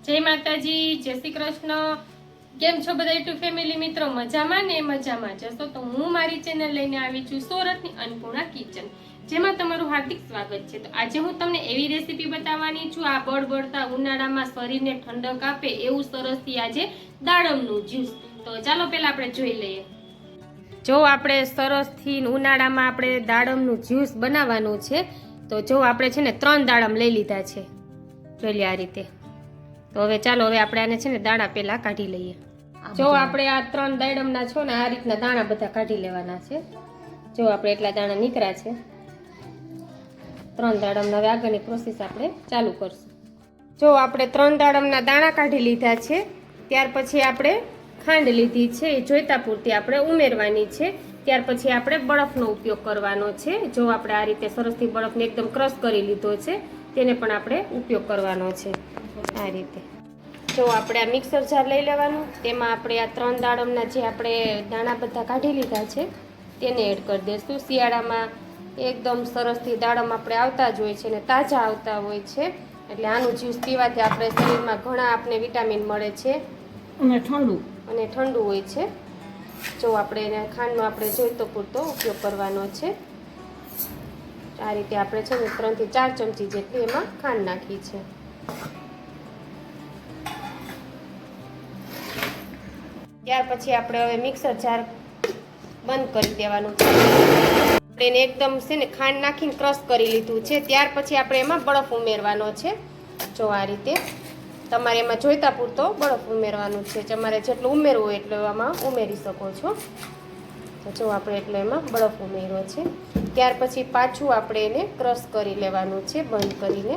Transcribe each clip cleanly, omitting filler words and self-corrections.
જય માતાજી, જય શ્રી કૃષ્ણ। કેમ છો બધા યુટ્યુબ ફેમિલી મિત્રો? મજામાં ને? મજામાં જશો તો હું મારી ચેનલ લઈને આવી છું સુરતની અન્નપૂર્ણા કિચન, જેમાં તમારું હાર્દિક સ્વાગત છે। તો આજે હું તમને એવી રેસીપી બતાવવાની છું, આ બળબડતા ઉનાળામાં શરીરને ઠંડક આપે એવું સરસથી આજે દાડમનું જ્યુસ। તો ચાલો પહેલા આપણે જોઈ લઈએ। જો આપણે સરસથી ઉનાળામાં આપણે દાડમનું જ્યુસ બનાવવાનું છે, તો જો આપણે છે ને 3 દાડમ લઈ લીધા છે, જોઈ લે આ રીતે। તો હવે ચાલો હવે આપણે આને છે ને દાણા પહેલા કાઢી લઈએ। જો આપણે આ 3 દાડમના છો ને આ રીતના દાણા બધા કાઢી લેવાના છે। જો આપણે એટલા દાણા નીકળ્યા છે 3 દાડમના। હવે આગળની પ્રોસેસ આપણે ચાલુ કરશું। જો આપણે 3 દાડમના દાણા કાઢી લીધા છે, ત્યાર પછી આપણે ખાંડ લીધી છે, એ જોઈતા પૂરતી આપણે ઉમેરવાની છે। ત્યાર પછી આપણે બરફનો ઉપયોગ કરવાનો છે। જો આપણે આ રીતે સરસથી બરફને એકદમ ક્રશ કરી લીધો છે, તેને પણ આપણે ઉપયોગ કરવાનો છે આ રીતે। જો આપણે આ મિક્સર જાર લઈ લેવાનું, તેમાં આપણે આ 3 દાડમના જે આપણે દાણા બધા કાઢી લીધા છે તેને એડ કરી દઈશું। શિયાળામાં એકદમ સરસથી દાડમ આપણે આવતા જ હોય છે અને તાજા આવતા હોય છે, એટલે આનું જ્યુસ પીવાથી આપણે શરીરમાં ઘણા આપણે વિટામિન મળે છે અને ઠંડુ હોય છે। જો આપણે એને ખાંડનો આપણે જોઈતો પૂરતો ઉપયોગ કરવાનો છે। આ રીતે આપણે છે ને 3 થી 4 ચમચી જેટલી એમાં ખાંડ નાખી છે। ત્યાર પછી આપણે હવે મિક્સર જાર બંધ કરી દેવાનું છે। આપણે એને એકદમ છે ને ખાંડ નાખીને ક્રશ કરી લીધું છે। ત્યાર પછી આપણે એમાં બરફ ઉમેરવાનો છે। જો આ રીતે તમારે એમાં જોઈતા પૂરતો બરફ ઉમેરવાનું છે, તમારે જેટલું ઉમેરવું હોય એટલું એમાં ઉમેરી શકો છો। તો જો આપણે એટલો એમાં બરફ ઉમેર્યો છે। ત્યાર પછી પાછું આપણે એને ક્રશ કરી લેવાનું છે બંધ કરીને।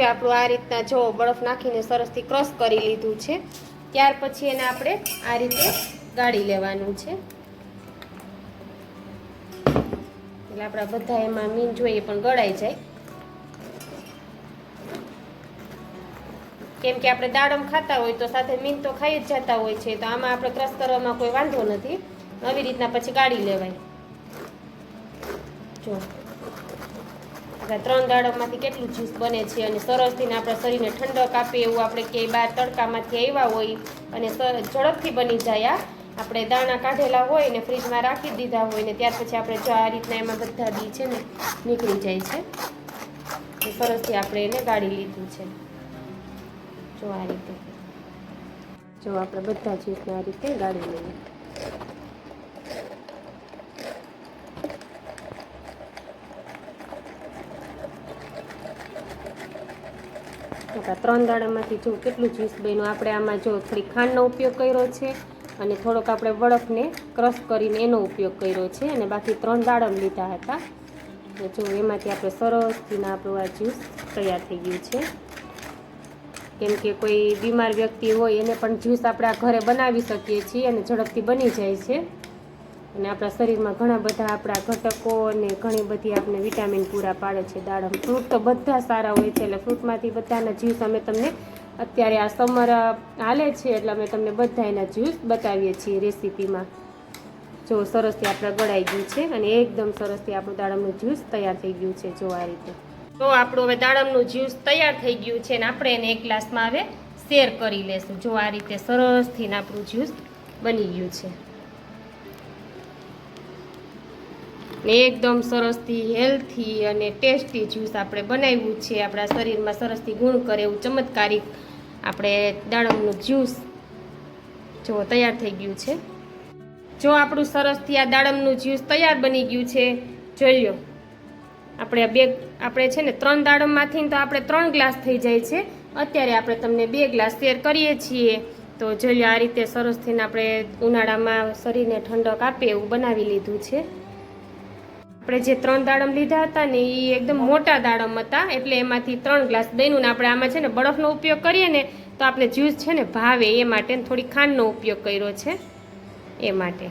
આપણું આ રીતના જો બરફ નાખીને સરસથી ક્રશ કરી લીધું છે। ત્યાર પછી એને આપણે આ રીતે ગાળી લેવાનું છે, એટલે આપણા બધા એમાં મીન જોઈએ પણ ગળાઈ જાય। કેમ કે આપણે દાડમ ખાતા હોય તો સાથે મીન તો ખાઈ જ જતા હોય છે, તો આમાં આપણે ક્રશ કરવામાં કોઈ વાંધો નથી, આવી રીતના પછી ગાળી લેવાય। જો 3 દાડમમાંથી કેટલું જ્યુસ બને છે અને સરસથી આપણા શરીરને ઠંડક આપે એવું આપણે ક્યાંય બહાર તડકામાંથી આવ્યા હોય અને ઝડપથી બની જાય। આપણે દાણા કાઢેલા હોય ને ફ્રીજમાં રાખી દીધા હોય ને ત્યાર પછી આપણે જો આ રીતના એમાં બધા બી છે ને નીકળી જાય છે, તો સરસથી આપણે એને ગાળી લીધું છે। જો આ રીતે જો આપણે બધા જ્યુસને આ રીતે ગાળી લઈએ। 3 દાડામાંથી જો કેટલું જ્યુસ બન્યું। આપણે આમાં જો થોડી ખાંડનો ઉપયોગ કર્યો છે અને થોડોક આપણે બરફને ક્રશ કરીને એનો ઉપયોગ કર્યો છે, અને બાકી 3 દાડમ લીધા હતા। જો એમાંથી આપણે સરસથી આપણું આ જ્યુસ તૈયાર થઈ ગયું છે। કેમ કે કોઈ બીમાર વ્યક્તિ હોય એને પણ જ્યુસ આપણે આ ઘરે બનાવી શકીએ છીએ અને ઝડપથી બની જાય છે, અને આપણા શરીરમાં ઘણા બધા આપણા ઘટકો અને ઘણી બધી આપણે વિટામિન પૂરા પાડે છે દાડમ। ફ્રૂટ તો બધા સારા હોય છે, એટલે ફ્રૂટમાંથી બધાના જ્યુસ અમે તમને અત્યારે આ સમર હાલે છે એટલે અમે તમને બધા એના જ્યુસ બતાવીએ છીએ રેસીપીમાં। જો સરસથી આપણે ગળાઈ ગયું છે અને એકદમ સરસથી આપણું દાડમનું જ્યુસ તૈયાર થઈ ગયું છે। જો આ રીતે તો આપણું હવે દાડમનું જ્યુસ તૈયાર થઈ ગયું છે, અને આપણે એને એક ગ્લાસમાં હવે શેર કરી લેશું। જો આ રીતે સરસથી આપણું જ્યુસ બની ગયું છે, એકદમ સરસથી હેલ્થી અને ટેસ્ટી જ્યુસ આપણે બનાવ્યું છે। આપણા શરીરમાં સરસથી ગુણ કરે એવું ચમત્કારિક આપણે દાડમનું જ્યુસ જો તૈયાર થઈ ગયું છે। જો આપણું સરસથી આ દાડમનું જ્યુસ તૈયાર બની ગયું છે, જોઈ લો આપણે છે ને 3 દાડમમાંથી તો આપણે 3 ગ્લાસ થઈ જાય છે, અત્યારે આપણે તમને 2 ગ્લાસ શેર કરીએ છીએ। તો જોઈ લો આ રીતે સરસથી આપણે ઉનાળામાં શરીરને ઠંડક આપે એવું બનાવી લીધું છે। આપણે જે 3 દાડમ લીધા હતા ને એ એકદમ મોટા દાડમ હતા, એટલે એમાંથી 3 ગ્લાસ બન્યું ને આપણે આમાં છે ને બરફનો ઉપયોગ કરીએ ને તો આપણે જ્યુસ છે ને ભાવે, એ માટે થોડી ખાંડનો ઉપયોગ કર્યો છે એ માટે।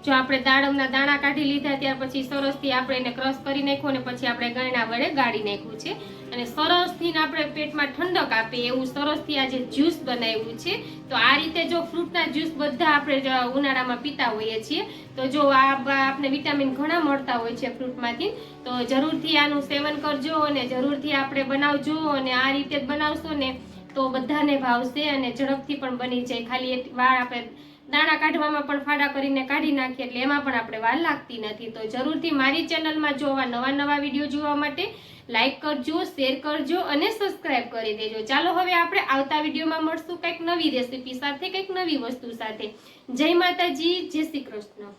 જો આપણે દાડમના દાણા કાઢી લીધા ત્યાર પછી સરસથી આપણે એને ક્રશ કરી નાખ્યું અને પછી આપણે ગળણા વડે ગાળી નાખ્યું છે અને સરસથી આપણે પેટમાં ઠંડક આપે એવું સરસથી આજે જ્યુસ બનાવ્યું છે. તો આ રીતે જો ફ્રૂટના જ્યુસ બધા આપણે ઉનાળામાં પીતા હોઈએ છીએ તો જો આપણે વિટામિન ઘણા મળતા હોય છે ફ્રૂટમાંથી. તો જરૂરથી આનું સેવન કરજો અને જરૂરથી આપણે બનાવજો અને આ રીતે જ બનાવશો ને તો બધાને ભાવશે અને ઝડપથી પણ બની જાય. ખાલી એક વાર આપણે દાણા કાઢવામાં પણ ફાડા કરીને કાઢી નાખીએ એટલે એમાં પણ આપણે વાર લાગતી નથી. તો જરૂરથી મારી ચેનલમાં જો નવા વિડીયો જોવા માટે લાઈક કરજો, શેર કરજો અને સબસ્ક્રાઇબ કરી દેજો. ચાલો હવે આપણે આવતા વિડીયોમાં મળશું કંઈક નવી રેસીપી સાથે, કંઈક નવી વસ્તુ સાથે. જય માતાજી, જય શ્રી કૃષ્ણ.